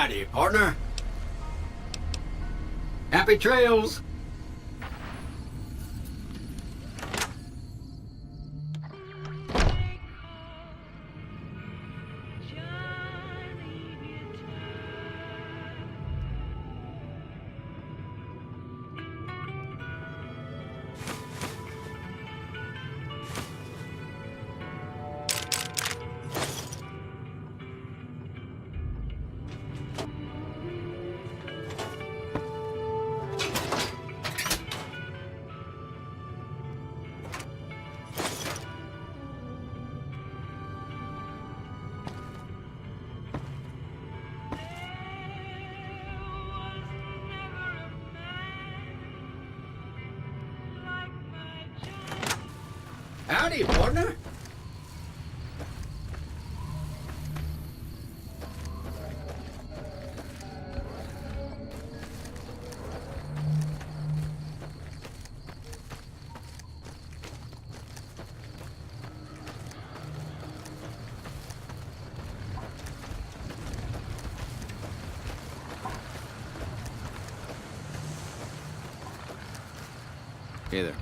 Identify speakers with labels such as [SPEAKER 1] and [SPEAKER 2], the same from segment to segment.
[SPEAKER 1] Howdy, partner. Happy trails. Howdy, partner. Hey there.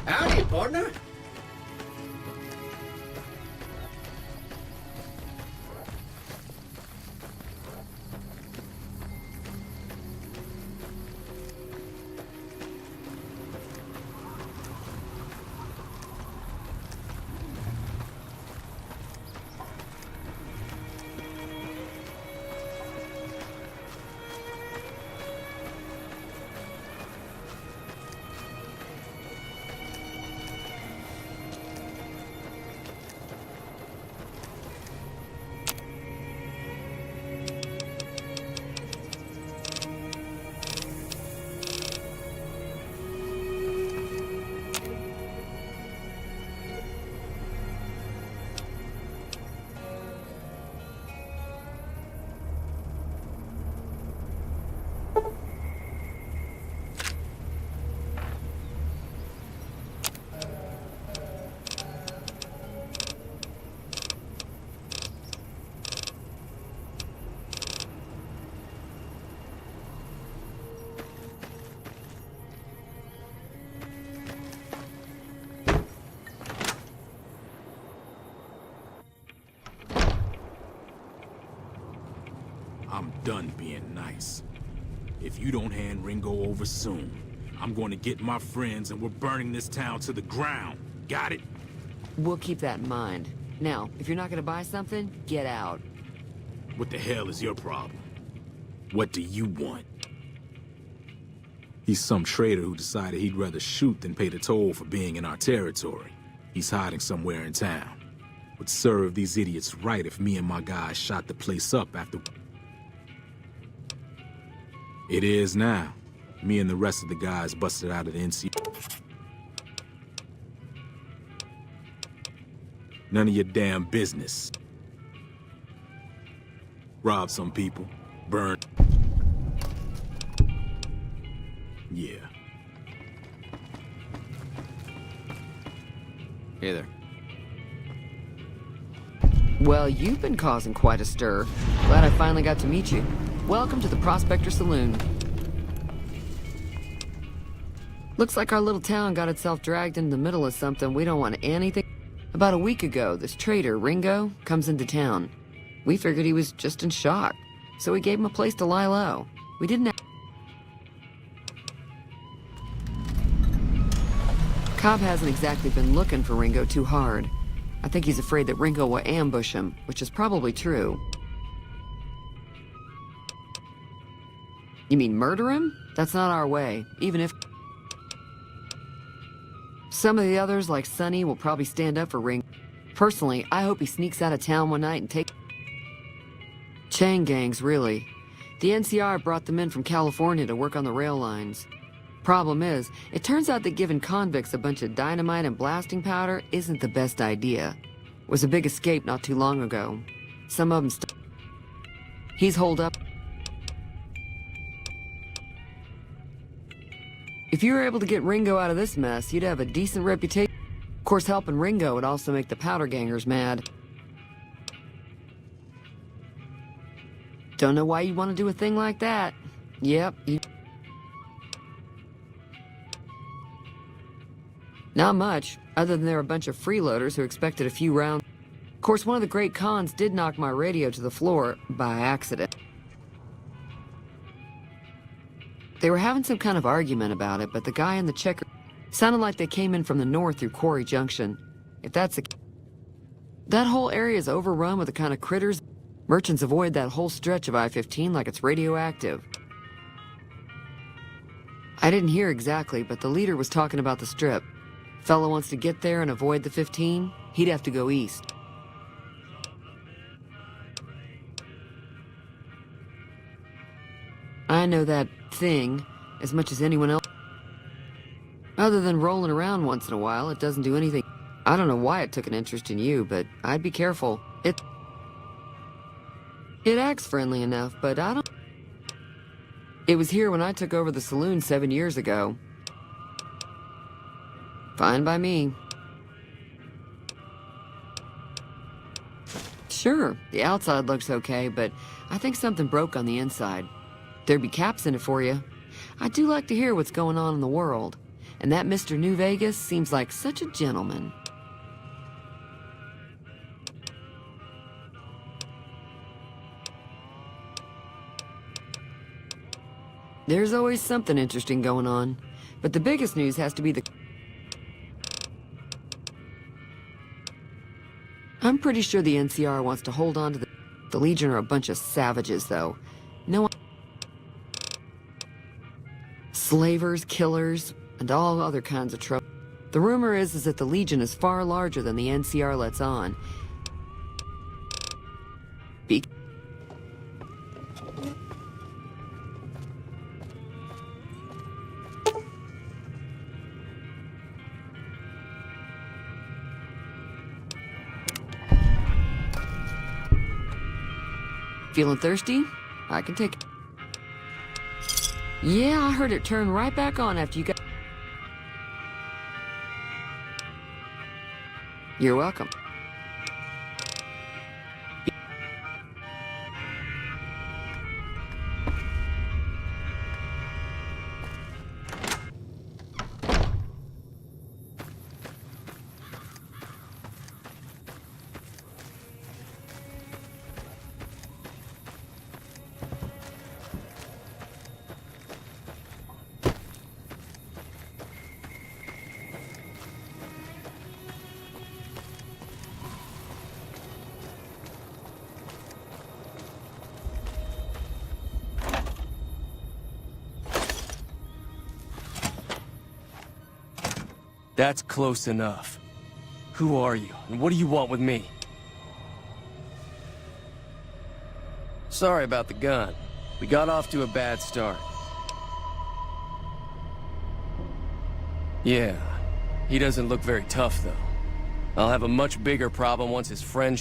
[SPEAKER 1] Howdy, partner.
[SPEAKER 2] I'm done being nice. If you don't hand Ringo over soon, I'm going to get my friends and we're burning this town to the ground. Got it?
[SPEAKER 3] We'll keep that in mind. Now, if you're not gonna buy something, get out.
[SPEAKER 2] What the hell is your problem? What do you want? He's some traitor who decided he'd rather shoot than pay the toll for being in our territory. He's hiding somewhere in town. Would serve these idiots right if me and my guys shot the place up after... It is now. Me and the rest of the guys busted out of the NC... None of your damn business. Rob some people. Burn. Yeah.
[SPEAKER 1] Hey there.
[SPEAKER 3] Well, you've been causing quite a stir. Glad I finally got to meet you. Welcome to the Prospector Saloon. Looks like our little town got itself dragged into the middle of something we don't want anything... About a week ago, this traitor, Ringo, comes into town. We figured he was just in shock, so we gave him a place to lie low. We didn't... Cobb hasn't exactly been looking for Ringo too hard. I think he's afraid that Ringo will ambush him, which is probably true. You mean murder him? That's not our way, even if... Some of the others, like Sonny, will probably stand up for Ringo. Personally, I hope he sneaks out of town one night and takes... Chain gangs, really. The NCR brought them in from California to work on the rail lines. Problem is, it turns out that giving convicts a bunch of dynamite and blasting powder isn't the best idea. It was a big escape not too long ago. Some of them He's holed up. If you were able to get Ringo out of this mess, you'd have a decent reputation. Of course, helping Ringo would also make the powder gangers mad. Don't know why you'd want to do a thing like that. Yep, Not much, other than they're a bunch of freeloaders who expected a few rounds. Of course, one of the great cons did knock my radio to the floor by accident. They were having some kind of argument about it, but the guy in the checker sounded like they came in from the north through Quarry Junction. If that's the... That whole area is overrun with the kind of critters... Merchants avoid that whole stretch of I-15 like it's radioactive. I didn't hear exactly, but the leader was talking about the strip. Fellow wants to get there and avoid the 15, he'd have to go east. I know that thing as much as anyone else. Other than rolling around once in a while, it doesn't do anything. I don't know why it took an interest in you, but I'd be careful. It acts friendly enough, but I don't... It was here when I took over the saloon 7 years ago. Fine by me. Sure, the outside looks okay, but I think something broke on the inside. There'd be caps in it for you. I do like to hear what's going on in the world. And that Mr. New Vegas seems like such a gentleman. There's always something interesting going on. But the biggest news has to be the... I'm pretty sure the NCR wants to hold on to the Legion are a bunch of savages, though. No one... Slavers, killers, and all other kinds of trouble. The rumor is that the Legion is far larger than the NCR lets on. Feeling thirsty? I can take it. Yeah, I heard it turn right back on after you got... You're welcome.
[SPEAKER 4] That's close enough. Who are you, and what do you want with me? Sorry about the gun. We got off to a bad start. Yeah, he doesn't look very tough, though. I'll have a much bigger problem once his friend...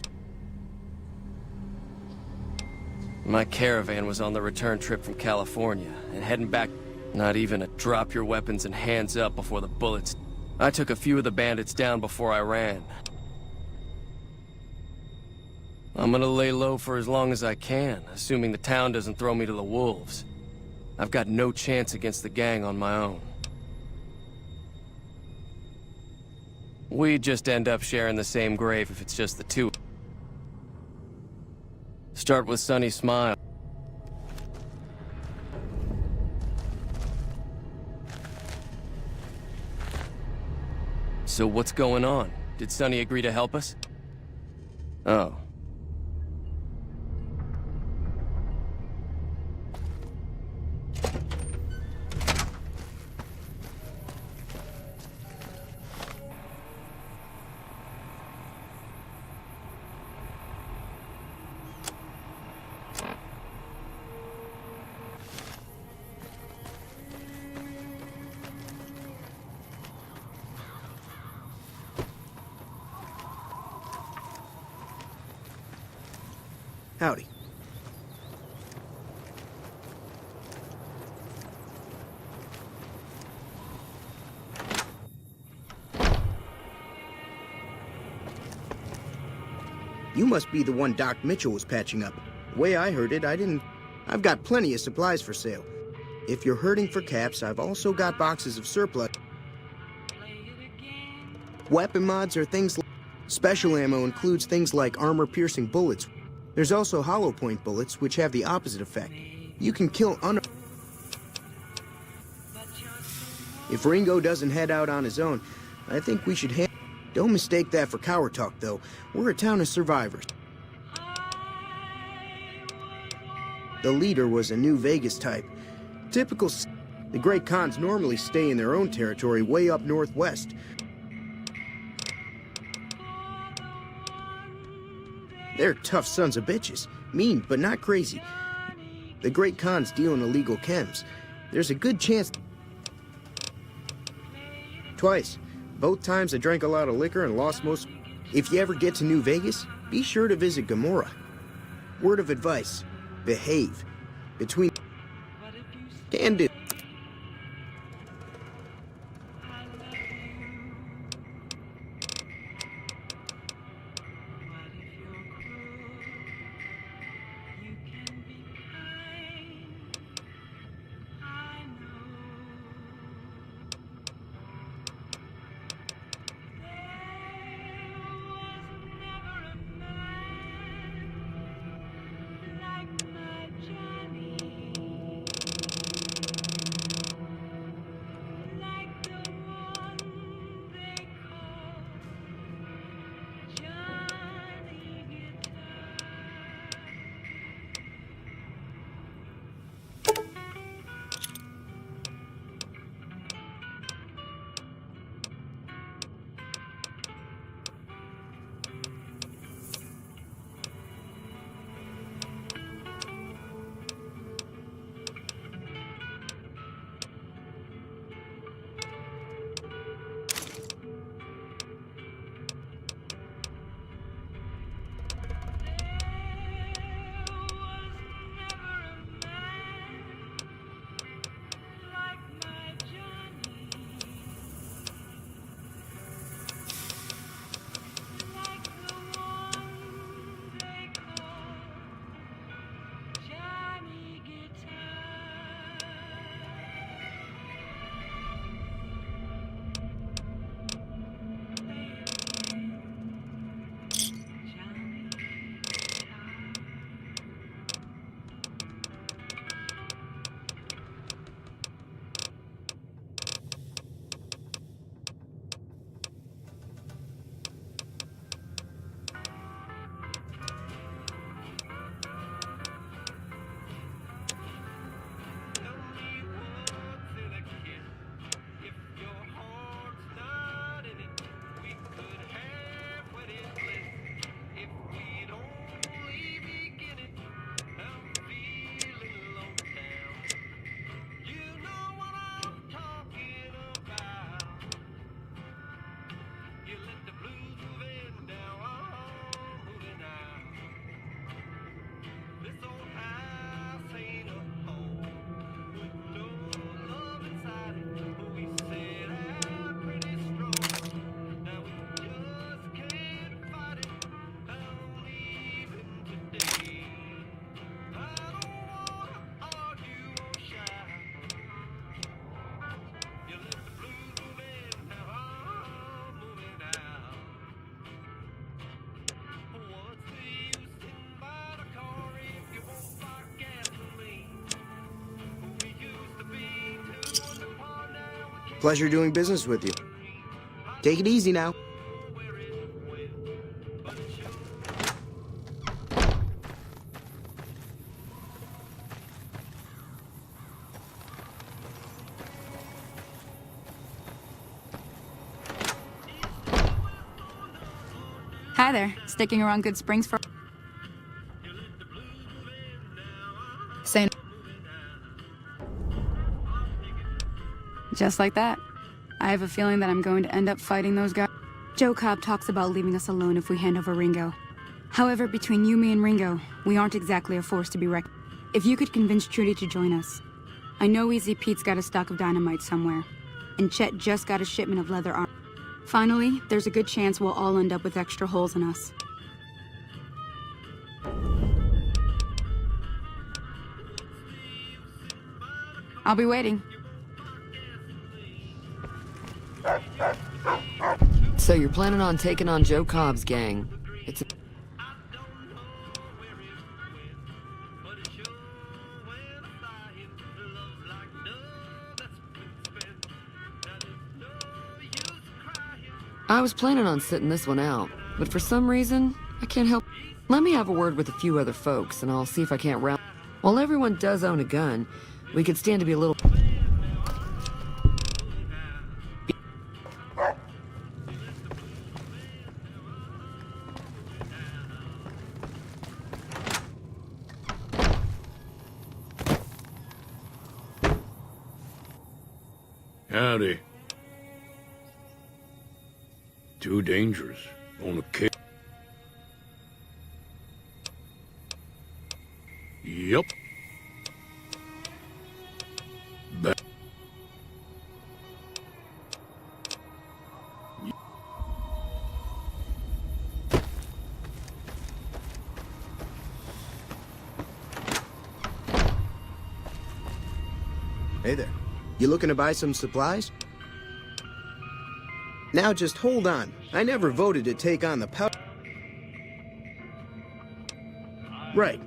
[SPEAKER 4] My caravan was on the return trip from California, and heading back... Not even a drop your weapons and hands up before the bullets... I took a few of the bandits down before I ran. I'm gonna lay low for as long as I can, assuming the town doesn't throw me to the wolves. I've got no chance against the gang on my own. We'd just end up sharing the same grave if it's just the two. Start with Sonny's smile. So what's going on? Did Sonny agree to help us? Oh.
[SPEAKER 5] Howdy. You must be the one Doc Mitchell was patching up. The way I heard it, I've got plenty of supplies for sale. If you're hurting for caps, I've also got boxes of surplus. Weapon mods are things like... Special ammo includes things like armor-piercing bullets. There's also hollow point bullets, which have the opposite effect. You can kill If Ringo doesn't head out on his own, I think we should Don't mistake that for coward talk, though. We're a town of survivors. The leader was a New Vegas type. Typical... The Great Khans normally stay in their own territory way up northwest. They're tough sons of bitches. Mean, but not crazy. The Great Khans deal in illegal chems. There's a good chance... Twice. Both times I drank a lot of liquor and lost most... If you ever get to New Vegas, be sure to visit Gomorrah. Word of advice. Behave. Between... Can do. Pleasure doing business with you. Take it easy now.
[SPEAKER 6] Hi there. Sticking around Good Springs for... Say... Just like that. I have a feeling that I'm going to end up fighting those guys. Joe Cobb talks about leaving us alone if we hand over Ringo. However, between you, me, and Ringo, we aren't exactly a force to be reckoned. If you could convince Trudy to join us. I know Easy Pete's got a stock of dynamite somewhere. And Chet just got a shipment of leather armor. Finally, there's a good chance we'll all end up with extra holes in us. I'll be waiting.
[SPEAKER 3] So you're planning on taking on Joe Cobb's gang. It's a... I was planning on sitting this one out, but for some reason, I can't help... Let me have a word with a few other folks, and I'll see if I can't round... While everyone does own a gun, we could stand to be a little...
[SPEAKER 7] Howdy. Too dangerous. On a kick. Yup.
[SPEAKER 5] Hey there. You looking to buy some supplies? Now just hold on. I never voted to take on the power. Right.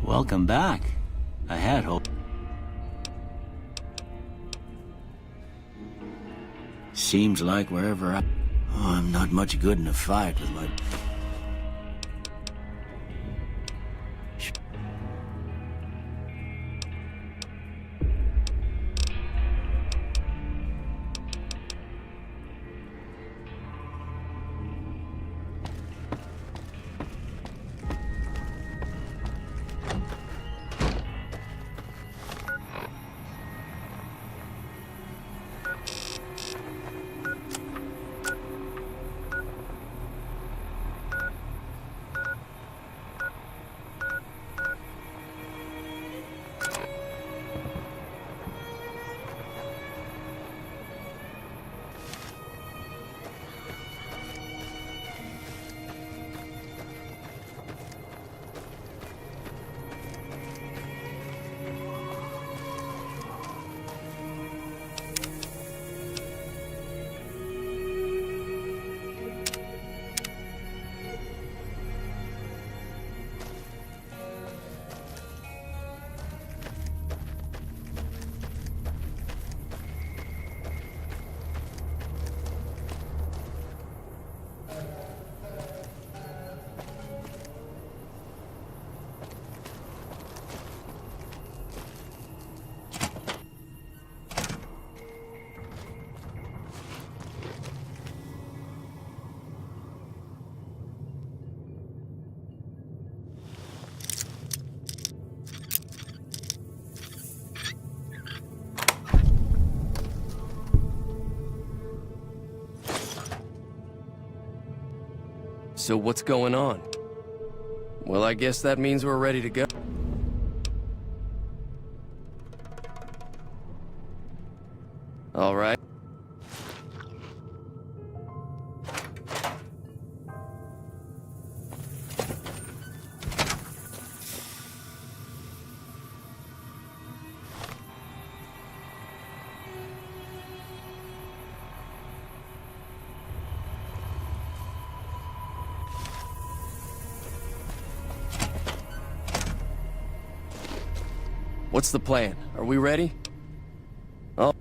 [SPEAKER 8] Welcome back. I had hope. Seems like wherever I... Oh, I'm not much good in a fight with my...
[SPEAKER 4] So what's going on? Well, I guess that means we're ready to go. All right. What's the plan? Are we ready? Oh.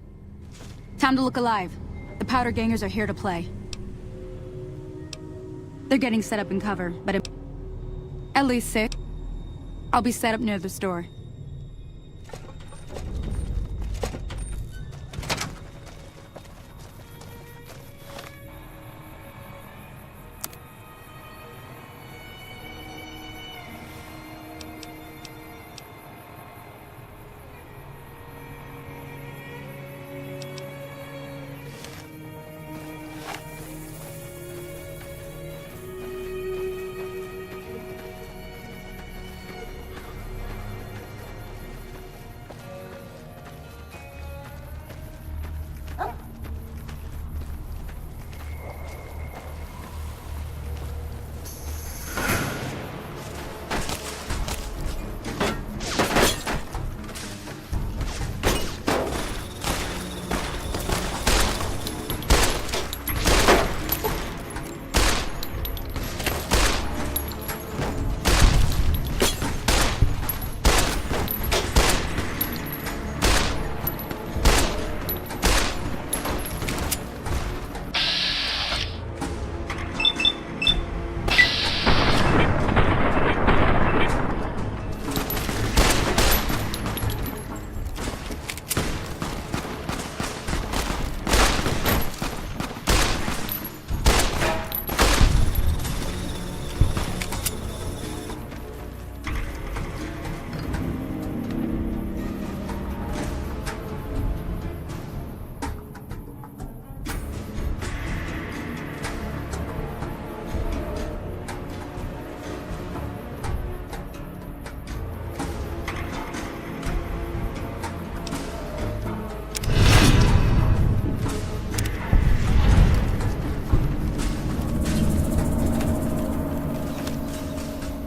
[SPEAKER 6] Time to look alive. The powder gangers are here to play. They're getting set up in cover, but at least 6. I'll be set up near the store.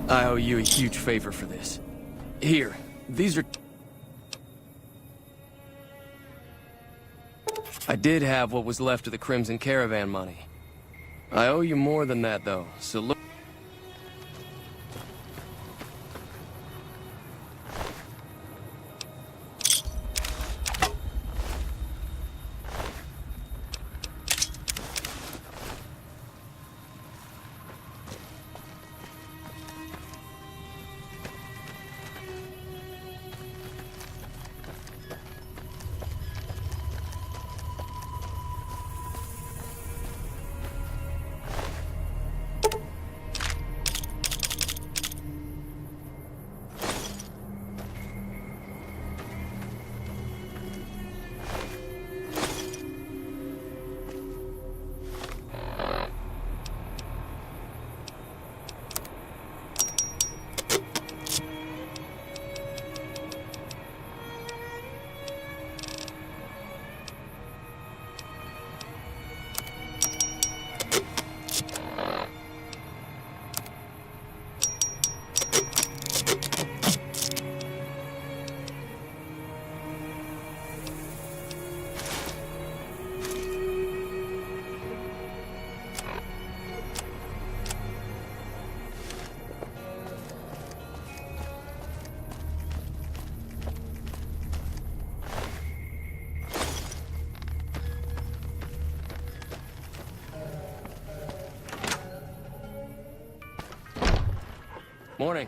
[SPEAKER 4] I owe you a huge favor for this. Here, these are... I did have what was left of the Crimson Caravan money. I owe you more than that, though, so look... Morning.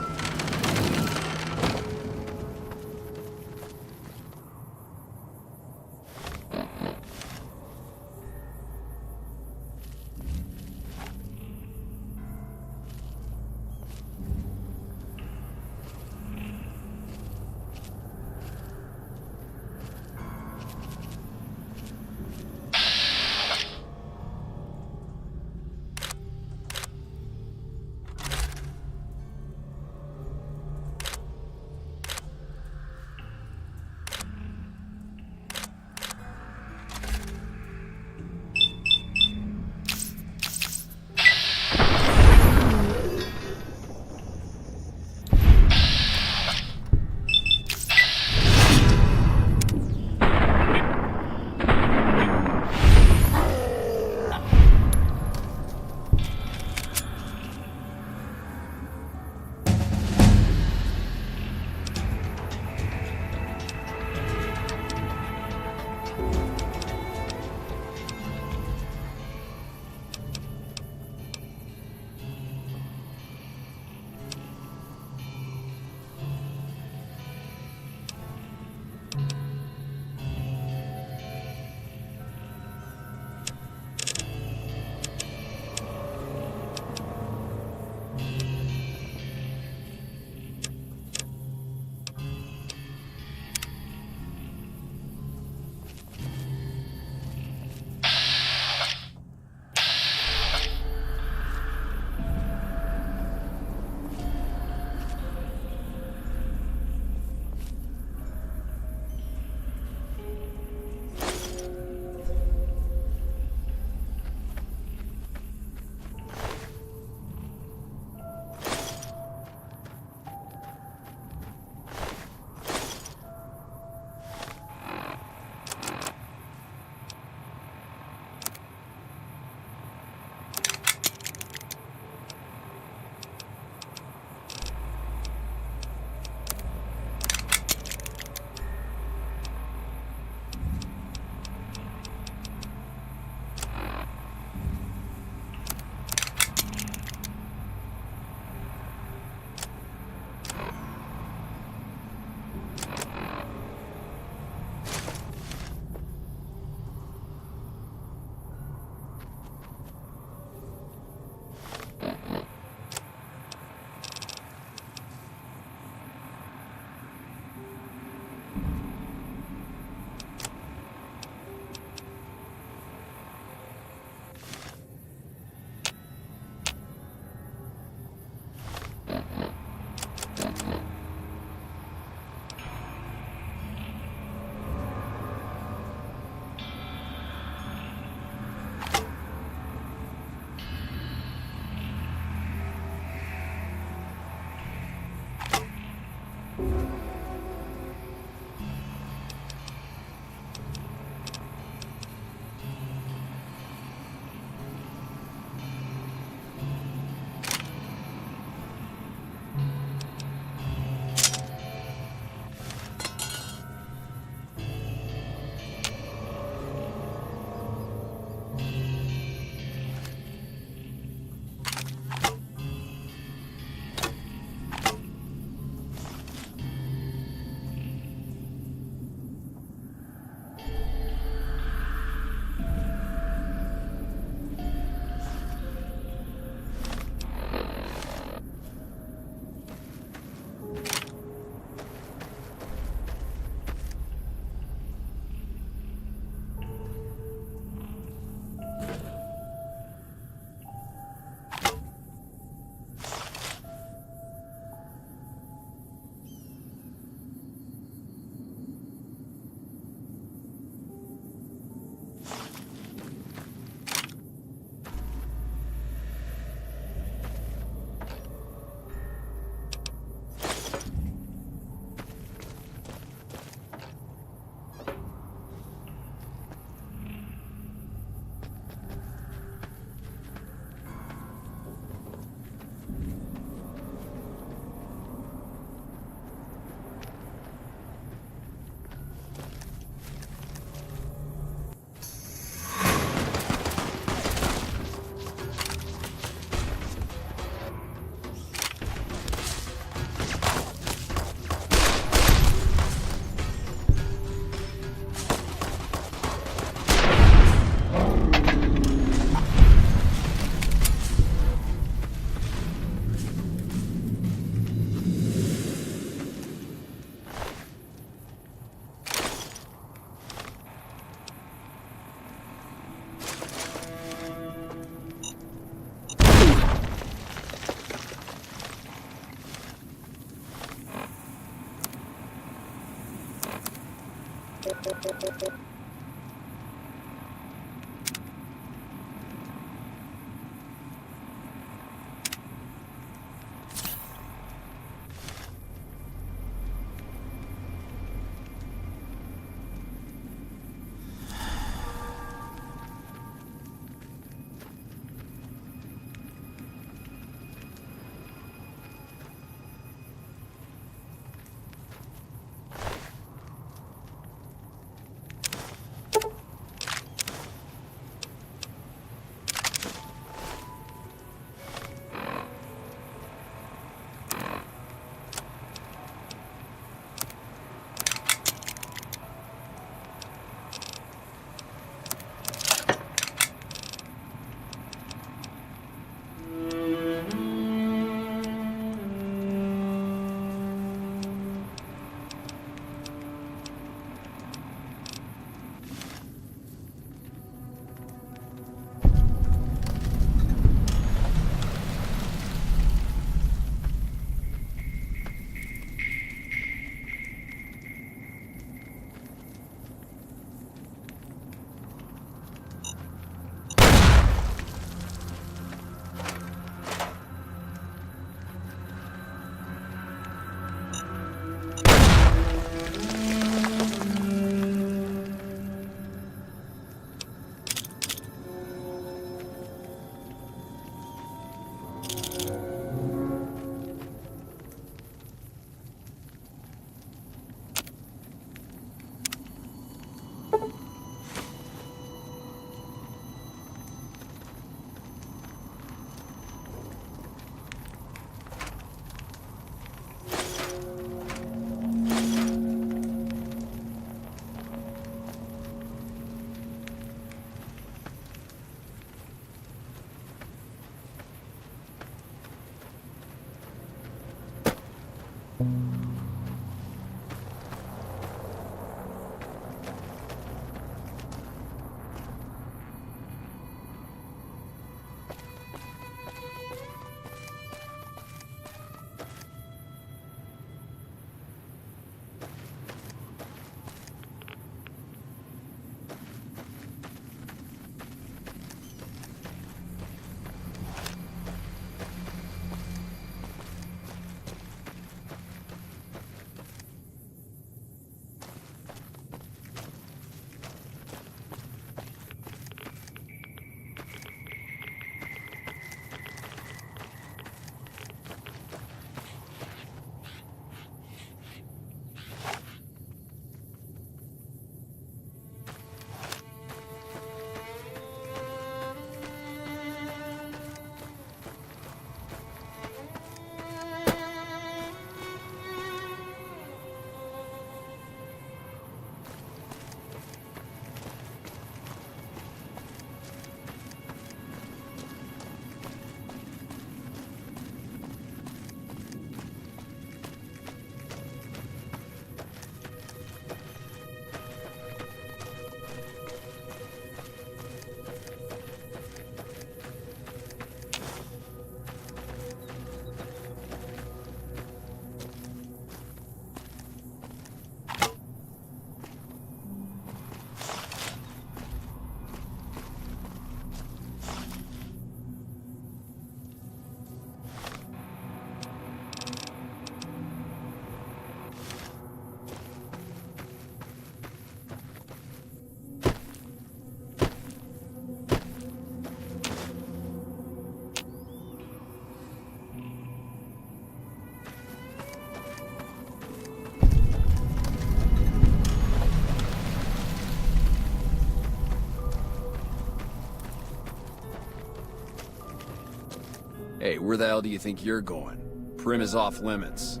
[SPEAKER 9] Hey, where the hell do you think you're going? Prim is off limits.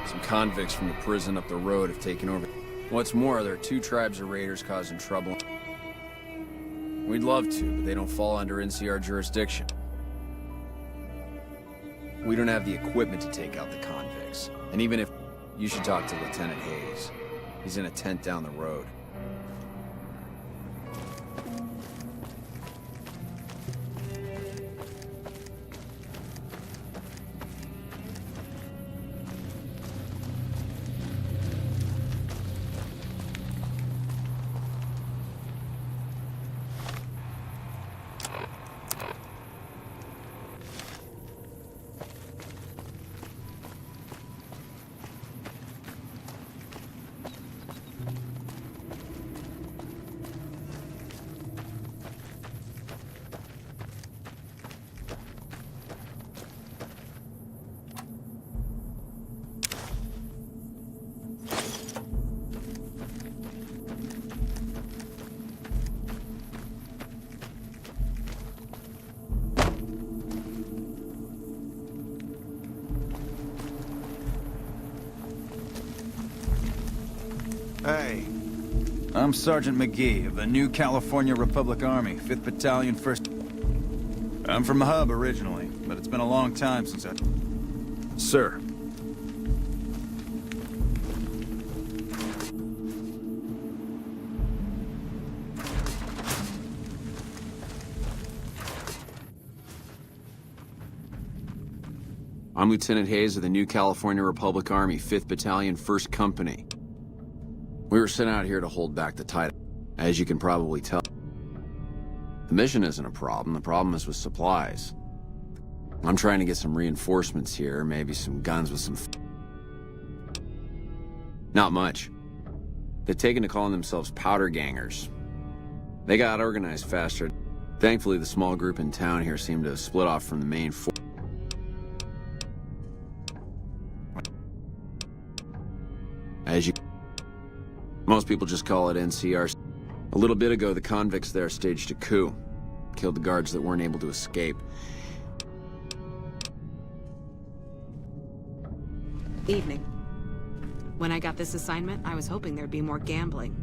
[SPEAKER 9] Some convicts from the prison up the road have taken over. What's more, there are 2 tribes of raiders causing trouble. We'd love to, but they don't fall under NCR jurisdiction. We don't have the equipment to take out the convicts. And even if... You should talk to Lieutenant Hayes. He's in a tent down the road.
[SPEAKER 10] Hey, I'm Sergeant McGee of the New California Republic Army, 5th Battalion, 1st... I'm from the Hub originally, but it's been a long time since I...
[SPEAKER 2] Sir.
[SPEAKER 9] I'm Lieutenant Hayes of the New California Republic Army, 5th Battalion, 1st Company. We were sent out here to hold back the tide. As you can probably tell, the mission isn't a problem. The problem is with supplies. I'm trying to get some reinforcements here, maybe some guns with some... Not much. They've taken to calling themselves powder gangers. They got organized faster. Thankfully, the small group in town here seemed to have split off from the main force. As you... Most people just call it NCR. A little bit ago, the convicts there staged a coup. Killed the guards that weren't able to escape.
[SPEAKER 11] Evening. When I got this assignment, I was hoping there'd be more gambling.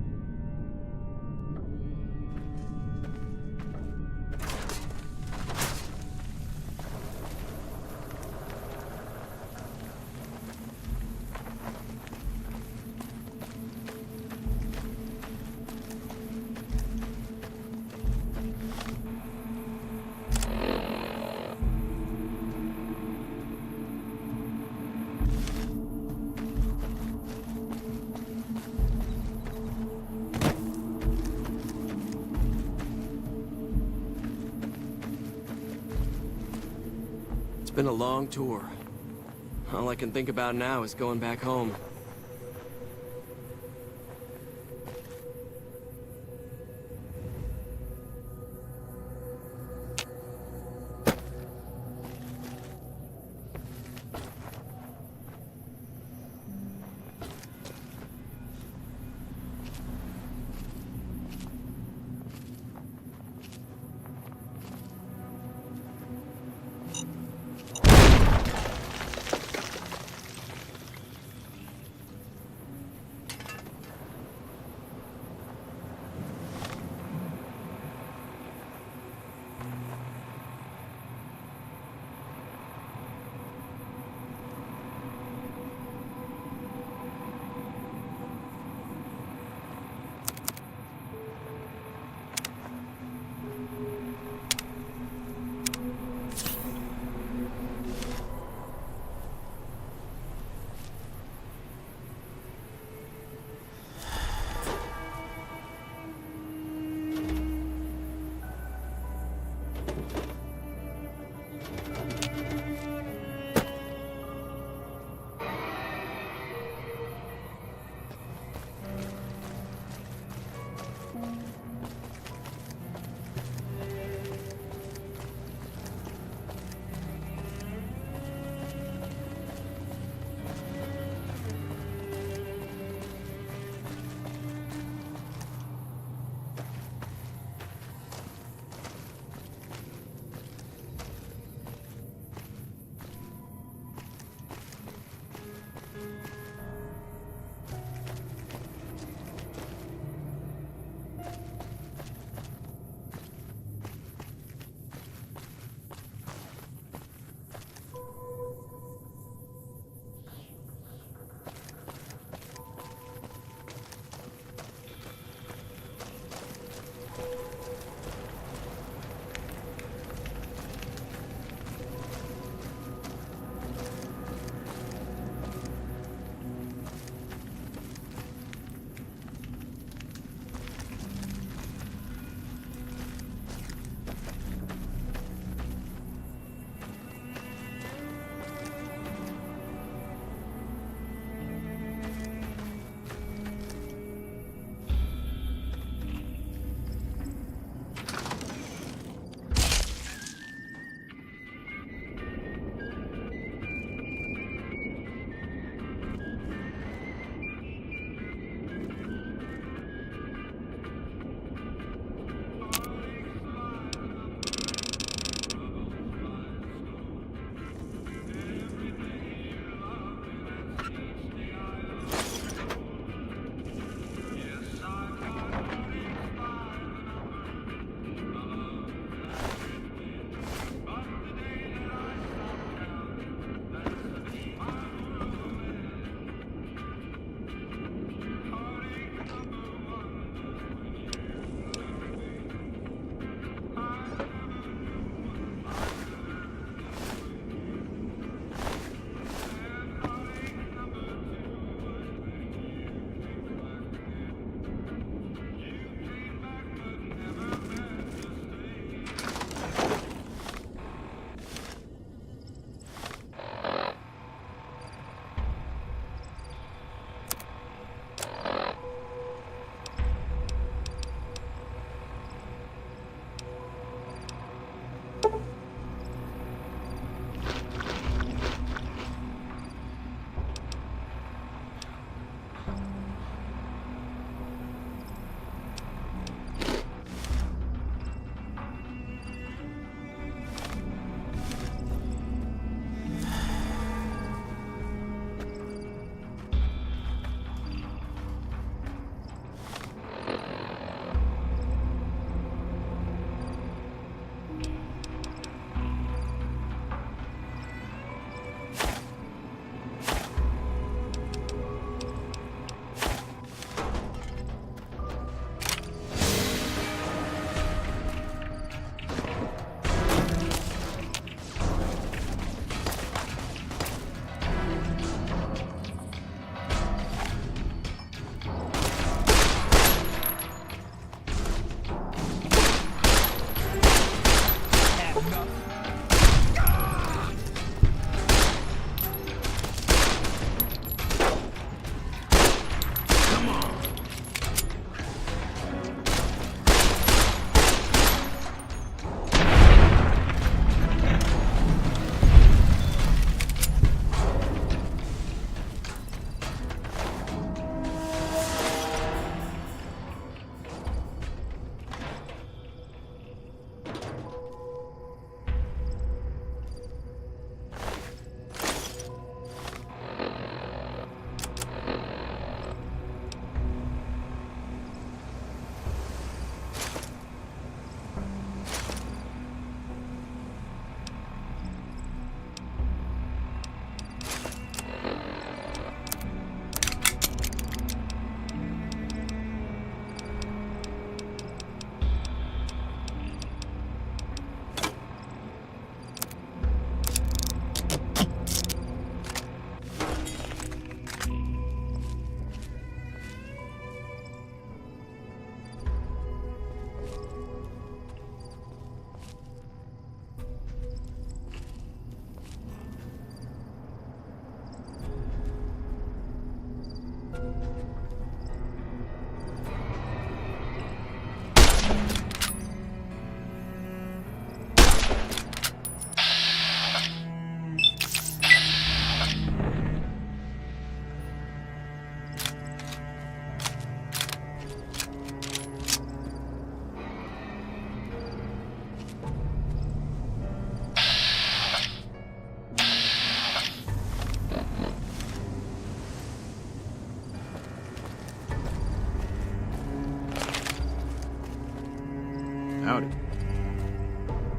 [SPEAKER 4] It's been a long tour. All I can think about now is going back home.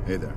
[SPEAKER 12] Hey there.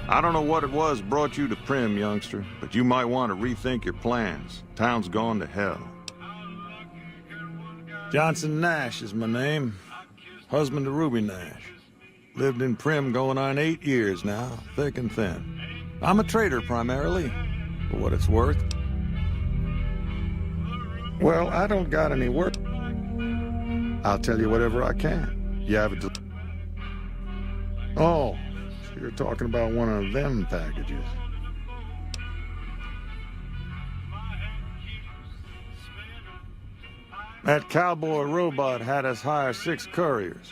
[SPEAKER 13] I don't know what it was brought you to Prim, youngster, but you might want to rethink your plans. Town's gone to hell.
[SPEAKER 7] Johnson Nash is my name. Husband to Ruby Nash. Lived in Prim going on 8 years now, thick and thin. I'm a trader primarily, for what it's worth. Well, I don't got any work. I'll tell you whatever I can. You have it. Oh, so you're talking about one of them packages. That cowboy robot had us hire 6 couriers.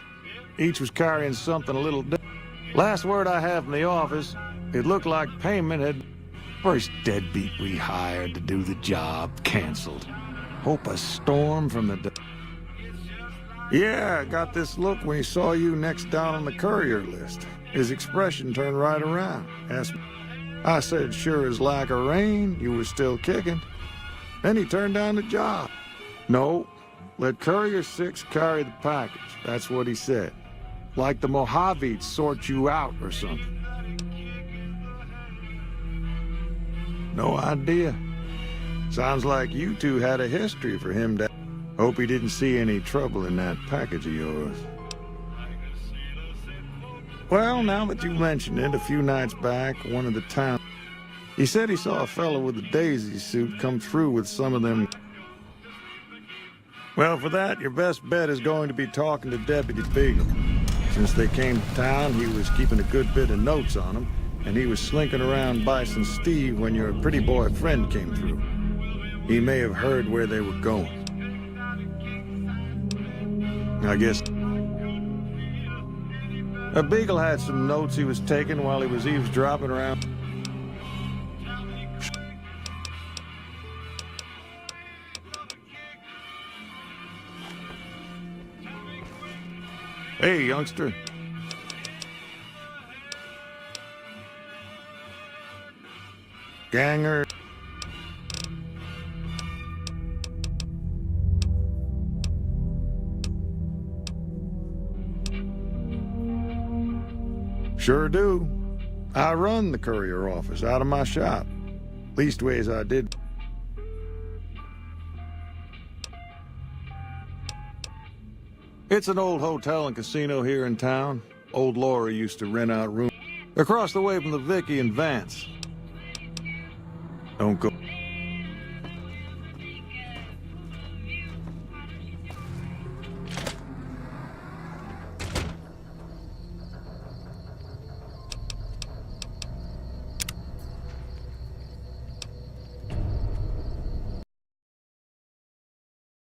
[SPEAKER 7] Each was carrying something a little different. Last word I have from the office, it looked like payment had... First deadbeat we hired to do the job canceled. Hope a storm from the... Yeah, I got this look when he saw you next down on the courier list. His expression turned right around. Asked me. I said, sure as lack of rain, you were still kicking. Then he turned down the job. No, let Courier 6 carry the package. That's what he said. Like the Mojaves sort you out or something. No idea. Sounds like you two had a history for him to... Hope he didn't see any trouble in that package of yours. Well, now that you mention it, a few nights back, one of the town... He said he saw a fellow with a daisy suit come through with some of them... Well, for that, your best bet is going to be talking to Deputy Beagle. Since they came to town, he was keeping a good bit of notes on them, and he was slinking around Bison Steve when your pretty boy friend came through. He may have heard where they were going. I guess... A Beagle had some notes he was taking while he was eavesdropping around. Hey, youngster. Ganger. Sure do. I run the courier office out of my shop. Leastways I did. It's an old hotel and casino here in town. Old Laura used to rent out rooms across the way from the Vicky and Vance. Don't go...